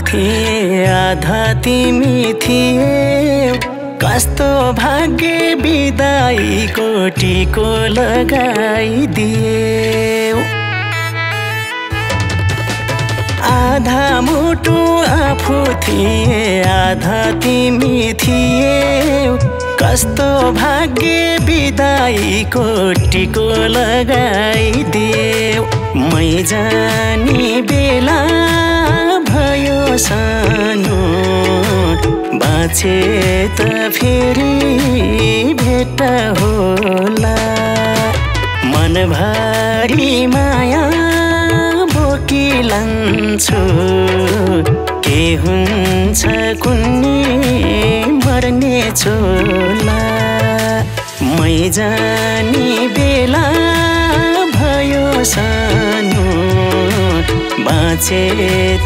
थिए आधा तिमी थिए कस्तो भाग्य बिदाईको टिको लगाइदिए आधा मुटु आफू थिए आधा तिमी थिए कस्तो भाग्य बिदाईको टिको लगाइदिए मै जानी बेला भयो सानो बाँचे त फेरि भेट होला मनभरि माया बोकिलान्छु के हुन्छ कुन्नी मर्ने छोला मै जानी बेला भयो सानो बाँचे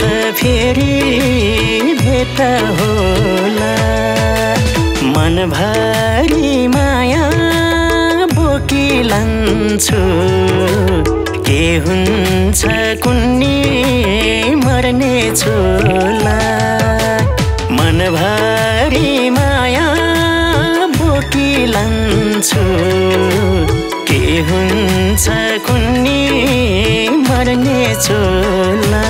त फेरि भेट होला मनभरि माया बोकिलान्छु के हुन्छ कुन्नी मर्ने छोला मनभरि माया बोकिलान्छु के हुन्छ कुन्नी मर्ने छोला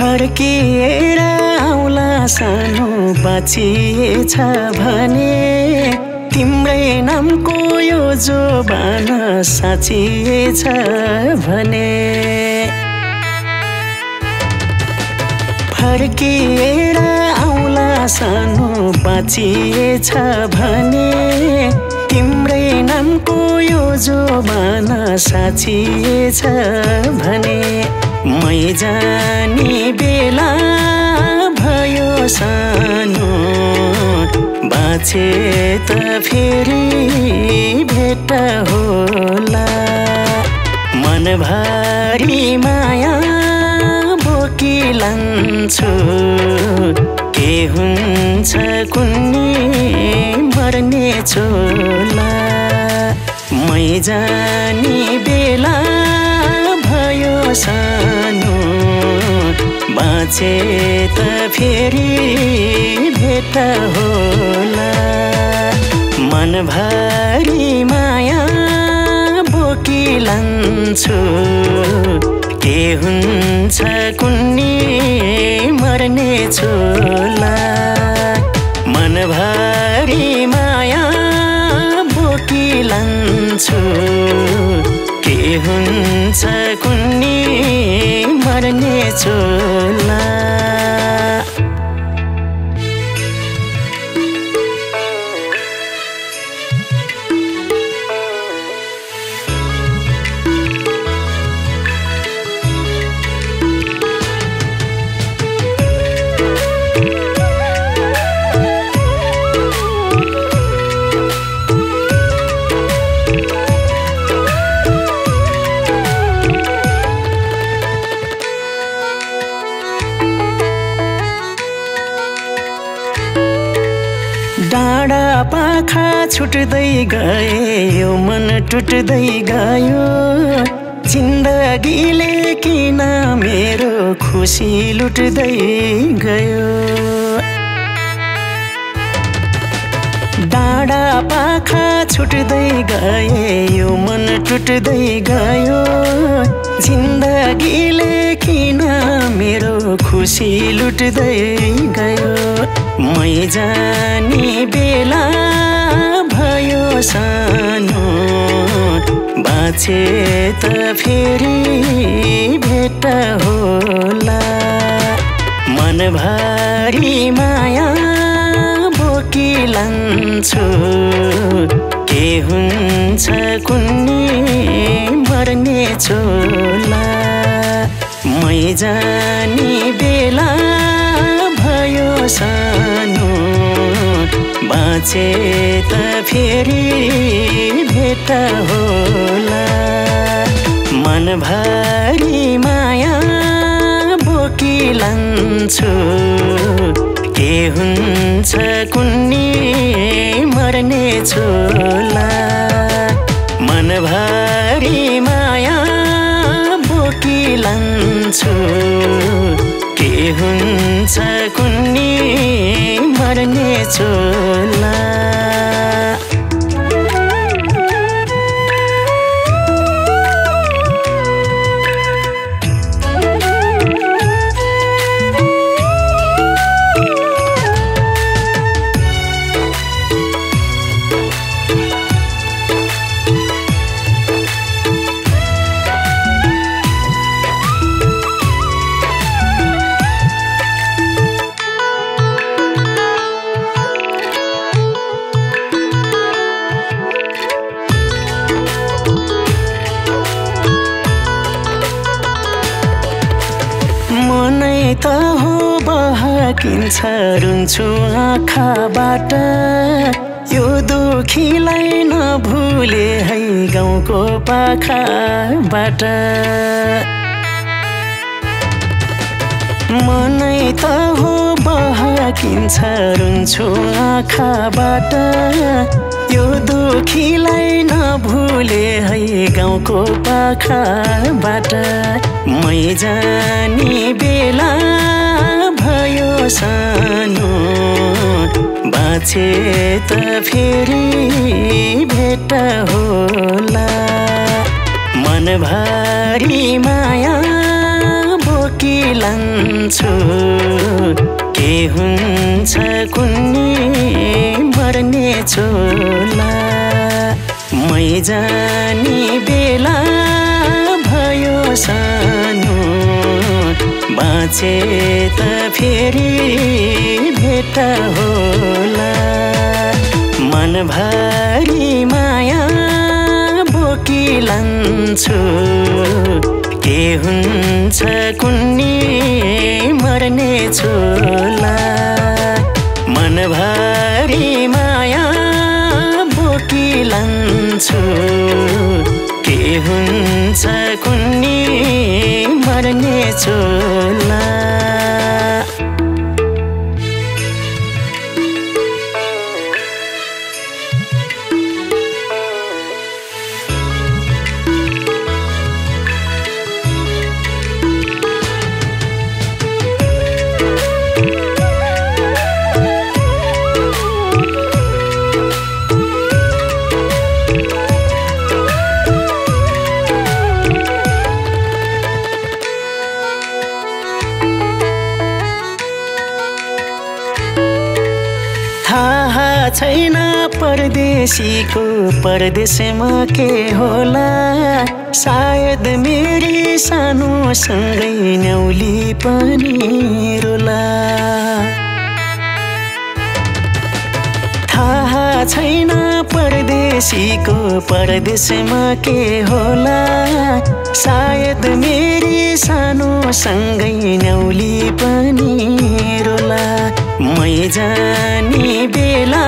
फर्किएर आउला सानो बाँचिएछ भने तिम्रै नामको यो जोबान साँचिएछ भने फर्किएर आउला सानो बाँचिएछ भने तिम्रै नामको यो जोबान साँचिएछ भने मै जानी बेला भयो सानो बाँचे त फेरि भेट होला मनभरि माया बोकिलान्छु के हुन्छ कुन्नी मर्ने छोला मै जानी बेला भयो सानो बाँचे त फेरि भेट होला मनभरि माया बोकिलान्छु के हुन्छ कुन्नी मर्ने छोला मनभरि माया बोकिलान्छु के हुन्छ कुन्नी मर्ने छोला डाँडा पाखा छुट्दै गए यो मन टुट्दै गयो जिन्दगीले किन मेरो खुसी लुट्दै गयो डाँडा पाखा छुट्दै गए यो मन टुट्दै गयो जिन्दगीले किन मेरो खुसी लुट्दै गयो मै जानी बेला भयो सानो बाँचे त फेरि भेट होला मनभरि माया बोकिलान्छु के हुन्छ कुन्नी मर्ने चोला मै जानी बेला भयो सानो बाँचे त फेरि भेट होला मनभरि माया बोकी लान्छु के हुन्छ कुन्नी मर्ने चोला मनभरि माया बोकी लान्छु के हुन्छ कुन्नी मर्ने चोला त हो बहकिन्छ रुन्छु आँखाबाट यो दुखीलाई नभुले है गाउँको पाखाबाट मनै त हो बहकिन्छ रुन्छु आँखाबाट यो दुखीलाई नभुले है गाउँको पाखाबाट मै जानी बेला भयो सानो बाँचे त फेरि भेट होला मनभरि माया बोकी लान्छु के हुन्छ कुन्नी मर्ने चोला मै जानी बेला भयो सानो बाँचे त फेरि भेट होला मनभरि माया बोकी लान्छु के हुन्छ कुन्नी मर्ने चोला मनभरि माया बोकी लान्छु के हुन्छ कुन्नी मर्ने चोला थाहा छैन परदेशीको परदेशमा के होला सायद मेरी सानोसँगै न्याउली पनि रोला थाहा छैन परदेशीको परदेशमा के होला सायद मेरी सानोसँगै न्याउली पनि रोला मै जानी बेला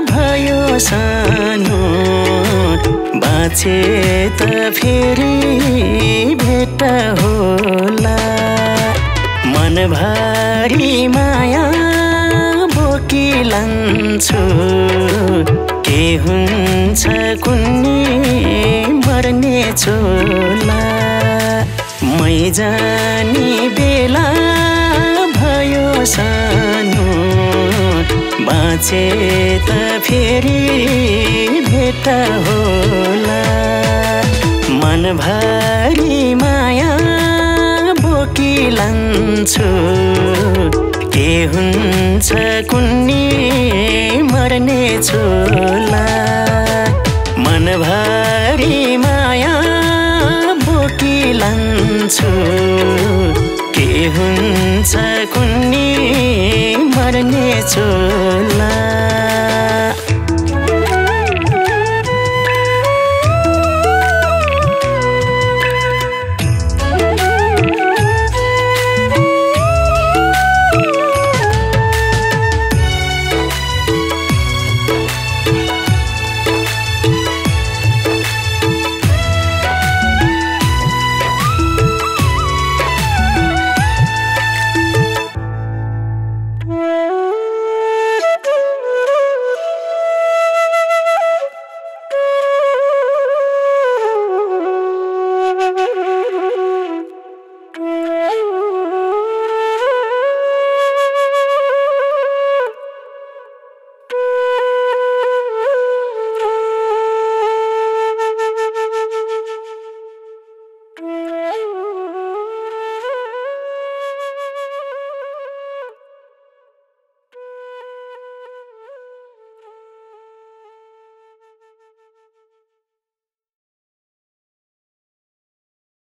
भयो सानो बाँचे त फेरि भेट होला मनभरि माया बोकी लान्छु के हुन्छ कुन्नी मर्ने चोला मै जानी बेला भयो सानो बाँचे त फेरि भेट होला मनभरि माया बोकी लान्छु के हुन्छ कुन्नी मर्ने चोला मनभरि माया बोकी लान्छु के हुन्छ कुन्नी मर्ने चोला